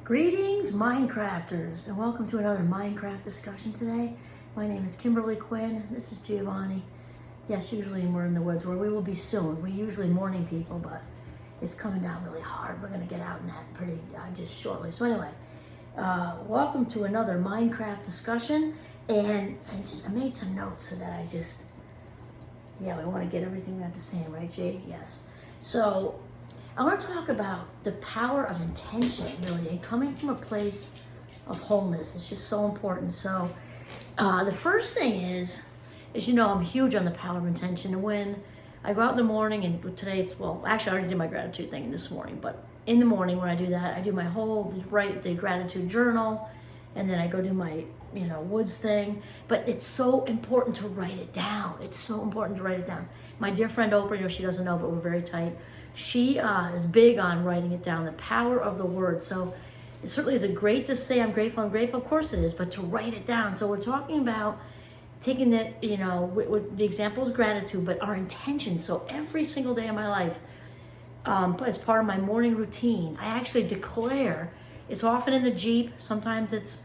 Greetings, Minecrafters, and welcome to another Minecraft discussion today. My name is Kimberly Quinn. This is Giovanni. Yes, usually we're in the woods where we will be soon. We're usually morning people, but it's coming down really hard. We're going to get out in that pretty just shortly. So anyway, welcome to another Minecraft discussion. And I made some notes so that we want to get everything we have to say, right, Jay? Yes. So I want to talk about the power of intention, really, and coming from a place of wholeness. It's just so important. So the first thing is you know, I'm huge on the power of intention. And when I go out in the morning, and today actually I already did my gratitude thing this morning, but in the morning when I do that, I do my write the gratitude journal, and then I go do my, woods thing. But it's so important to write it down. It's so important to write it down. My dear friend Oprah, she doesn't know, but we're very tight. She is big on writing it down, the power of the word. So it certainly is great to say I'm grateful, of course it is, but to write it down. So we're talking about taking that, with the example is gratitude, but our intention. So every single day of my life, as part of my morning routine, I actually declare, it's often in the Jeep, sometimes it's,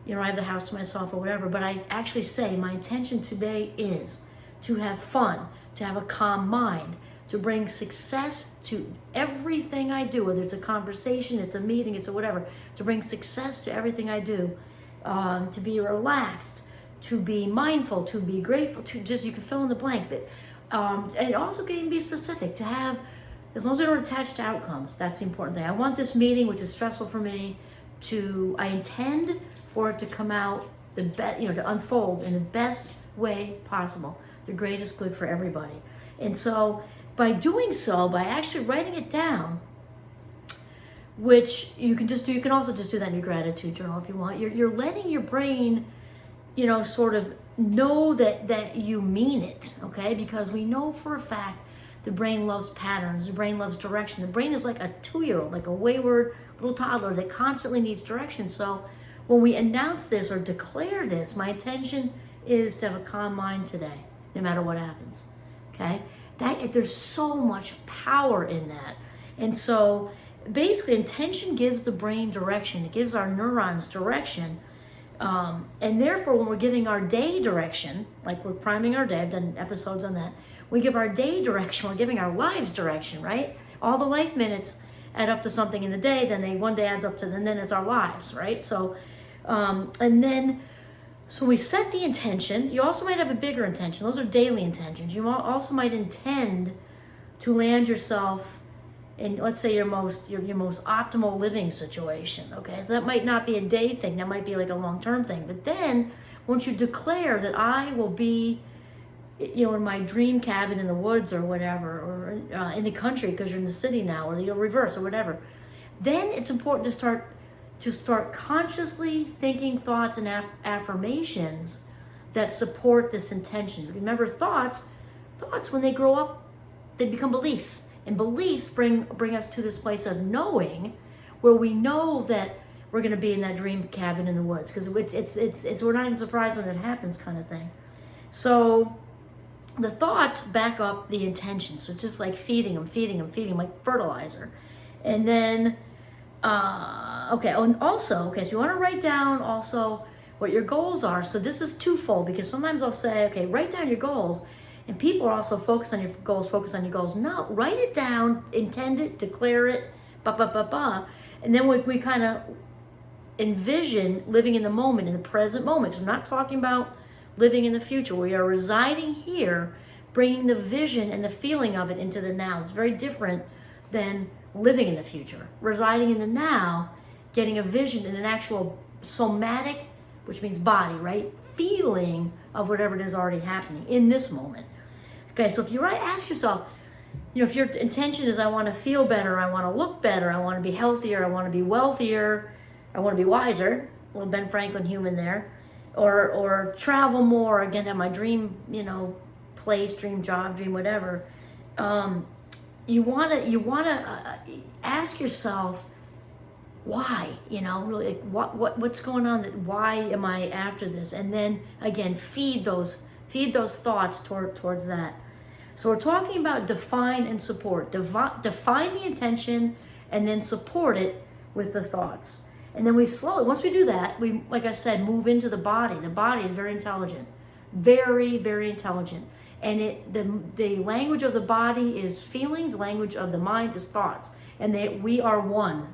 I have the house to myself or whatever, but I actually say my intention today is to have fun, to have a calm mind, to bring success to everything I do, whether it's a conversation, it's a meeting, it's a whatever, to bring success to everything I do, to be relaxed, to be mindful, to be grateful, to just, you can fill in the blank. But, and also can be specific, to have, as long as we don't attach to outcomes, that's the important thing. I want this meeting, which is stressful for me, I intend for it to come out to unfold in the best way possible, the greatest good for everybody. And so, by doing so, by actually writing it down, which you can also just do that in your gratitude journal if you want. You're letting your brain, sort of know that you mean it, okay? Because we know for a fact the brain loves patterns, the brain loves direction. The brain is like a 2-year-old, like a wayward little toddler that constantly needs direction. So when we announce this or declare this, my intention is to have a calm mind today, no matter what happens, okay? There's so much power in that. And so basically intention gives the brain direction. It gives our neurons direction. And therefore, when we're giving our day direction, like we're priming our day, I've done episodes on that. We give our day direction, we're giving our lives direction, right? All the life minutes add up to something in the day, then one day adds up to, and then it's our lives, right? So, So we set the intention. You also might have a bigger intention. Those are daily intentions. You also might intend to land yourself in, let's say, your most optimal living situation. Okay, so that might not be a day thing. That might be like a long-term thing. But then, once you declare that I will be, in my dream cabin in the woods or whatever, or in the country because you're in the city now, or the reverse or whatever, then it's important to start consciously thinking thoughts and affirmations that support this intention. Remember, thoughts when they grow up, they become beliefs, and beliefs bring us to this place of knowing, where we know that we're going to be in that dream cabin in the woods, because it's we're not even surprised when it happens, kind of thing. So the thoughts back up the intention. So it's just like feeding them like fertilizer, and then. So you want to write down also what your goals are. So this is twofold, because sometimes I'll say, okay, write down your goals, and people are also focus on your goals. No, write it down, intend it, declare it, and then we kind of envision living in the moment, in the present moment. Because we're not talking about living in the future. We are residing here, bringing the vision and the feeling of it into the now. It's very different than living in the future. Residing in the now, getting a vision and an actual somatic, which means body, right? Feeling of whatever it is already happening in this moment. Okay, so if you ask yourself, if your intention is I want to feel better, I want to look better, I want to be healthier, I want to be wealthier, I want to be wiser, a little Ben Franklin human there, or travel more, again, have my dream, place, dream job, dream whatever. You want to ask yourself why, really, like what's going on, why am I after this? And then again, feed those thoughts towards that. So we're talking about define and support. Define the intention and then support it with the thoughts. And then we slowly, once we do that, we, like I said, move into the body. The body is very intelligent, very, very intelligent. And the language of the body is feelings, language of the mind is thoughts. And we are one.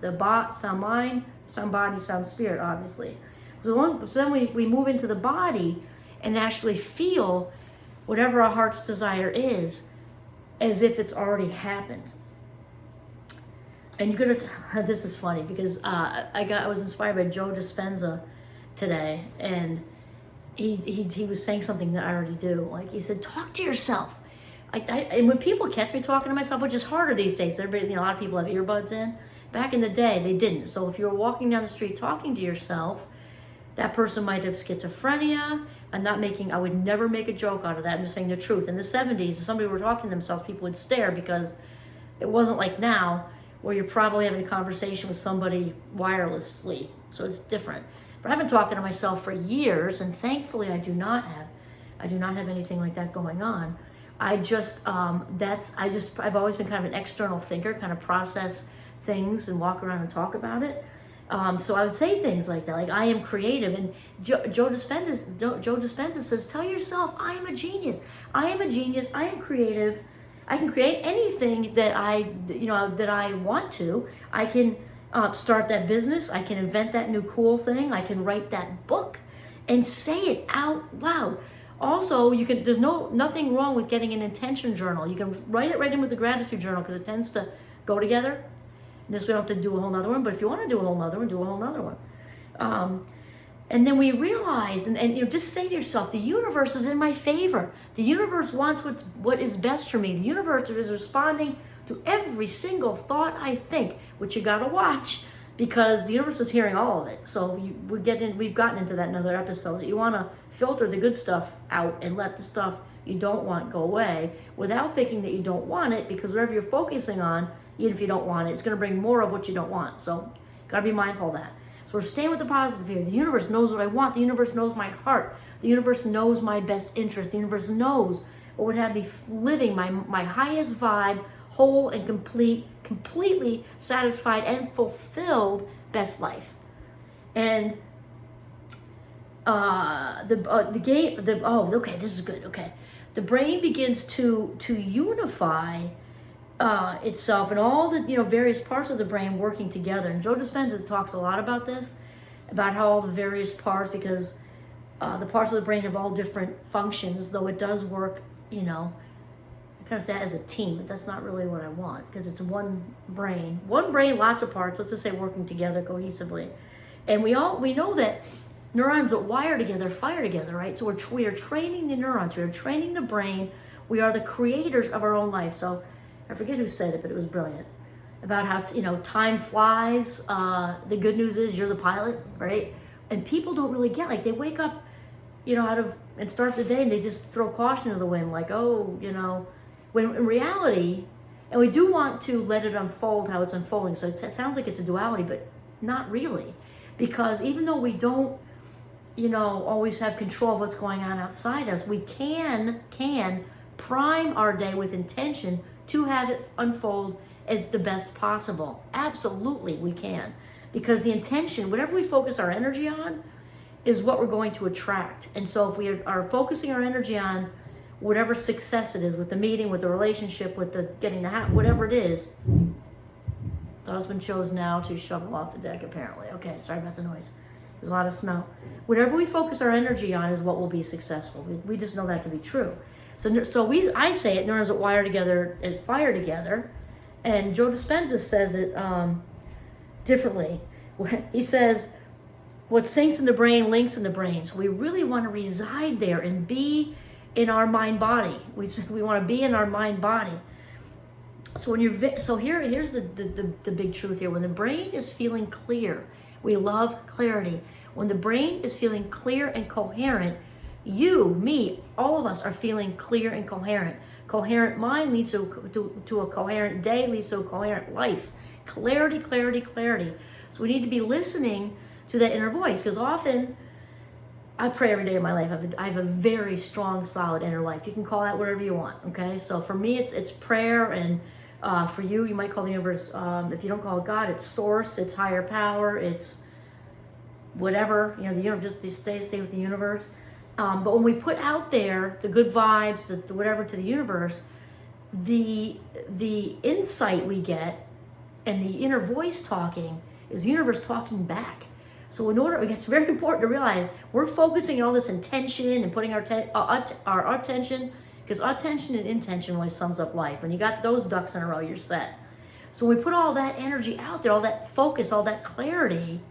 Some mind, some body, some spirit, obviously. So then we move into the body and actually feel whatever our heart's desire is as if it's already happened. And you're gonna, this is funny because I was inspired by Joe Dispenza today, and he was saying something that I already do. Like, he said, talk to yourself. And when people catch me talking to myself, which is harder these days, everybody, a lot of people have earbuds in. Back in the day, they didn't. So if you were walking down the street talking to yourself, that person might have schizophrenia. I would never make a joke out of that. I'm just saying the truth. In the 70s, if somebody were talking to themselves, people would stare because it wasn't like now where you're probably having a conversation with somebody wirelessly. So it's different. But I've been talking to myself for years, and thankfully I do not have anything like that going on. I've always been kind of an external thinker, kind of process things and walk around and talk about it. So I would say things like that, like I am creative. And Joe Dispenza says, tell yourself, I am a genius. I am a genius. I am creative. I can create anything that I want to. I can start that business. I can invent that new cool thing. I can write that book and say it out loud. Also, there's nothing wrong with getting an intention journal. You can write it right in with the gratitude journal because it tends to go together. This we don't have to do a whole nother one, but if you want to do a whole nother one, do a whole nother one. And then we realize, and just say to yourself, the universe is in my favor. The universe wants what is best for me. The universe is responding to every single thought I think, which you gotta watch because the universe is hearing all of it. So we've gotten into that in other episodes. You want to filter the good stuff out and let the stuff you don't want go away without thinking that you don't want it, because whatever you're focusing on, even if you don't want it, it's going to bring more of what you don't want. So got to be mindful of that. So we're staying with the positive here. The universe knows what I want. The universe knows my heart. The universe knows my best interest. The universe knows what would have me living my highest vibe, whole and completely satisfied and fulfilled best life. And okay, this is good. Okay, the brain begins to unify itself and all the various parts of the brain working together. And Joe Dispenza talks a lot about this, about how all the various parts, because the parts of the brain have all different functions, though it does work, I kind of say that as a team, but that's not really what I want, because it's one brain, lots of parts, let's just say working together cohesively. And we know that neurons that wire together fire together, right? So we are training the neurons, we are training the brain, we are the creators of our own life. So I forget who said it, but it was brilliant, about how time flies. The good news is you're the pilot, right? And people don't really get, like, they wake up and start the day and they just throw caution to the wind, like, when in reality, and we do want to let it unfold how it's unfolding. So it sounds like it's a duality, but not really, because even though we don't always have control of what's going on outside us, we can prime our day with intention to have it unfold as the best possible. Absolutely, we can. Because the intention, whatever we focus our energy on, is what we're going to attract. And so if we are focusing our energy on whatever success it is, with the meeting, with the relationship, with the getting the house, whatever it is, the husband chose now to shovel off the deck, apparently. Okay, sorry about the noise. There's a lot of snow. Whatever we focus our energy on is what will be successful. We just know that to be true. So I say it, neurons that wire together and fire together. And Joe Dispenza says it differently. He says, what sinks in the brain links in the brain. So we really want to reside there and be in our mind body. We want to be in our mind body. So here's the big truth here. When the brain is feeling clear, we love clarity. When the brain is feeling clear and coherent, you, me, all of us are feeling clear and coherent. Coherent mind leads to a coherent day, leads to a coherent life. Clarity, clarity, clarity. So we need to be listening to that inner voice, because often I pray every day of my life. I have a very strong, solid inner life. You can call that whatever you want, okay? So for me, it's prayer, and for you might call the universe, if you don't call it God, it's source, it's higher power, it's whatever, you know, the universe, just stay with the universe. But when we put out there the good vibes, the whatever to the universe, the insight we get and the inner voice talking is the universe talking back. So it's very important to realize we're focusing on all this intention and putting our attention, because attention and intention really sums up life. When you got those ducks in a row, you're set. So when we put all that energy out there, all that focus, all that clarity,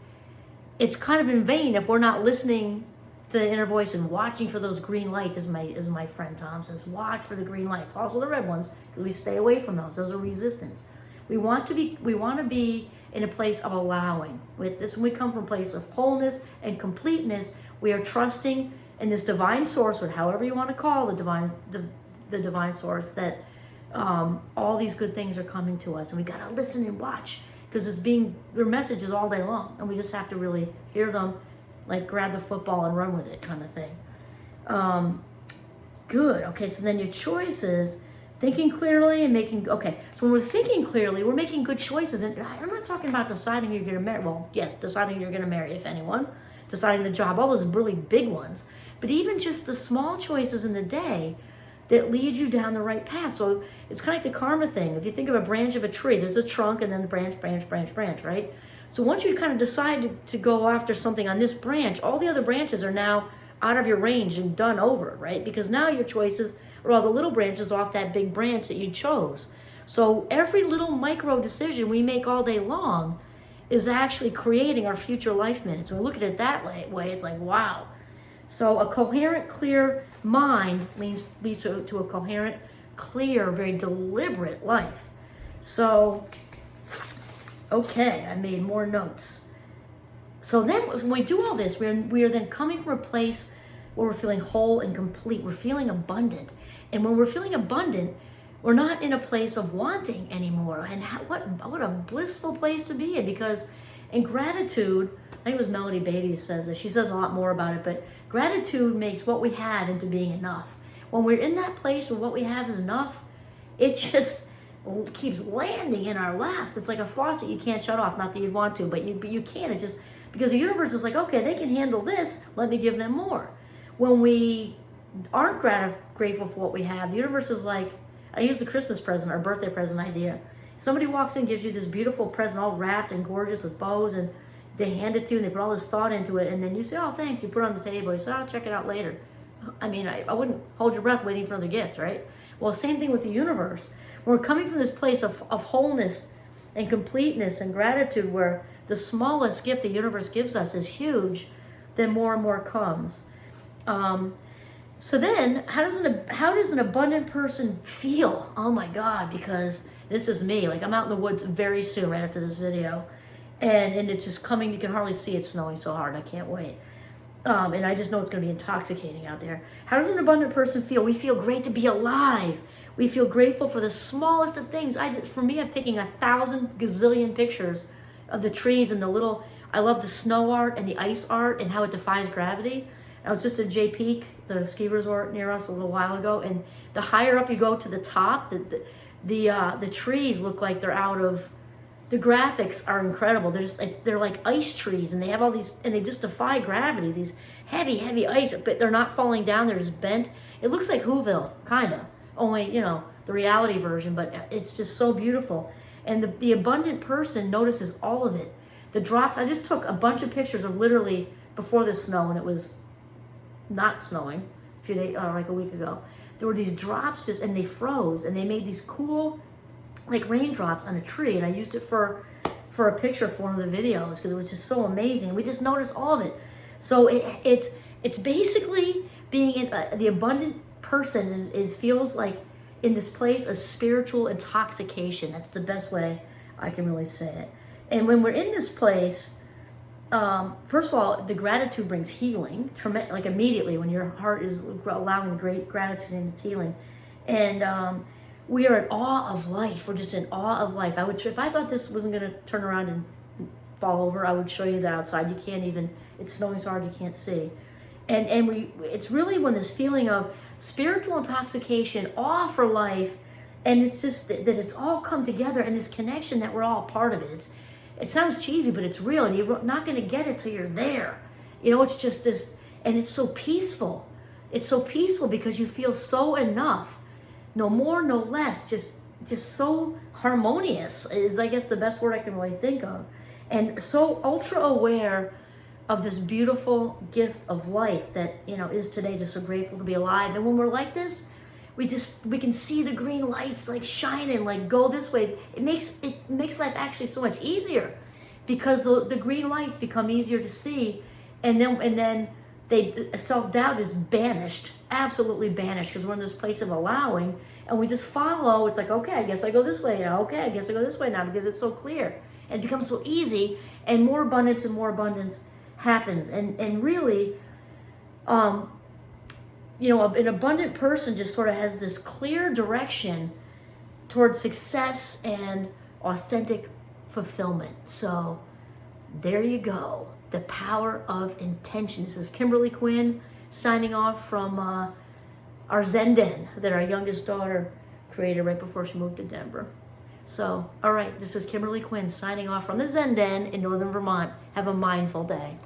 it's kind of in vain if we're not listening to the inner voice and watching for those green lights, as my friend Tom says. Watch for the green lights, also the red ones, because we stay away from those. Those are resistance. We want to be in a place of allowing. With this, when we come from a place of wholeness and completeness, we are trusting in this divine source, or however you want to call the divine source, that all these good things are coming to us, and we got to listen and watch, because their messages all day long, and we just have to really hear them, like grab the football and run with it kind of thing. Good. Okay, so then your choices, thinking clearly and making, okay, so when we're thinking clearly, we're making good choices. And I'm not talking about deciding you're going to marry. Well, yes, deciding you're going to marry, if anyone, deciding the job, all those really big ones. But even just the small choices in the day that lead you down the right path. So it's kind of like the karma thing. If you think of a branch of a tree, there's a trunk and then branch, right? So once you kind of decide to go after something on this branch, all the other branches are now out of your range and done over, right? Because now your choices are all the little branches off that big branch that you chose. So every little micro decision we make all day long is actually creating our future life minutes. When we look at it that way, it's like, wow. So a coherent, clear mind leads to a coherent, clear, very deliberate life. So, okay, I made more notes. So then when we do all this, we are then coming from a place where we're feeling whole and complete. We're feeling abundant. And when we're feeling abundant, we're not in a place of wanting anymore. And what a blissful place to be in, because in gratitude, I think it was Melody Beatty who says this. She says a lot more about it, but gratitude makes what we have into being enough. When we're in that place where what we have is enough, it just keeps landing in our laps. It's like a faucet you can't shut off. Not that you want to, but you can't. It just, because the universe is like, okay, they can handle this. Let me give them more. When we aren't grateful for what we have, the universe is like, I use the Christmas present or birthday present idea. Somebody walks in, gives you this beautiful present all wrapped and gorgeous with bows, and they hand it to you and they put all this thought into it, and then you say, oh, thanks, you put it on the table. You say, I'll check it out later. I mean, I wouldn't hold your breath waiting for another gift, right? Well, same thing with the universe. We're coming from this place of wholeness and completeness and gratitude, where the smallest gift the universe gives us is huge, then more and more comes. So then, how does an abundant person feel? Oh my God, because this is me. Like, I'm out in the woods very soon, right after this video, and it's just coming. You can hardly see it snowing so hard. I can't wait. And I just know it's going to be intoxicating out there. How does an abundant person feel? We feel great to be alive. We feel grateful for the smallest of things. For me, I'm taking 1,000 gazillion pictures of the trees and I love the snow art and the ice art and how it defies gravity. I was just at Jay Peak, the ski resort near us, a little while ago, and the higher up you go to the top, the trees look like they're out of. The graphics are incredible. They're like ice trees, and they have all these, and they just defy gravity. These heavy ice, but they're not falling down. They're just bent. It looks like Whoville, kind of. Only, the reality version, but it's just so beautiful. And the abundant person notices all of it. The drops. I just took a bunch of pictures of literally before the snow, and it was not snowing a few days, like a week ago. There were these drops and they froze, and they made these cool, like raindrops on a tree, and I used it for a picture for one of the videos because it was just so amazing. We just noticed all of it. So it's basically being in the abundant person is feels like in this place of spiritual intoxication. That's the best way I can really say it. And when we're in this place, first of all, the gratitude brings healing, like immediately when your heart is allowing great gratitude and it's healing. And we are in awe of life. We're just in awe of life. If I thought this wasn't going to turn around and fall over, I would show you the outside. You can't even, it's snowing so hard you can't see. And it's really when this feeling of spiritual intoxication, awe for life, and it's just that it's all come together, and this connection that we're all part of it. It sounds cheesy, but it's real, and you're not going to get it till you're there. You know, it's just this, and it's so peaceful. It's so peaceful because you feel so enough, no more, no less, just so harmonious is, I guess, the best word I can really think of, and so ultra aware of this beautiful gift of life that, you know, is today. Just so grateful to be alive. And when we're like this, we can see the green lights like shining, like go this way. It makes life actually so much easier, because the green lights become easier to see, and then self-doubt is banished, absolutely banished, because we're in this place of allowing, and we just follow. It's like, okay, I guess I go this way now. Okay, I guess I go this way now, because it's so clear, and it becomes so easy, and more abundance happens. And really, you know, an abundant person just sort of has this clear direction towards success and authentic fulfillment. So there you go. The power of intention. This is Kimberly Quinn signing off from our Zen Den that our youngest daughter created right before she moved to Denver. So, all right, this is Kimberly Quinn signing off from the Zen Den in Northern Vermont. Have a mindful day.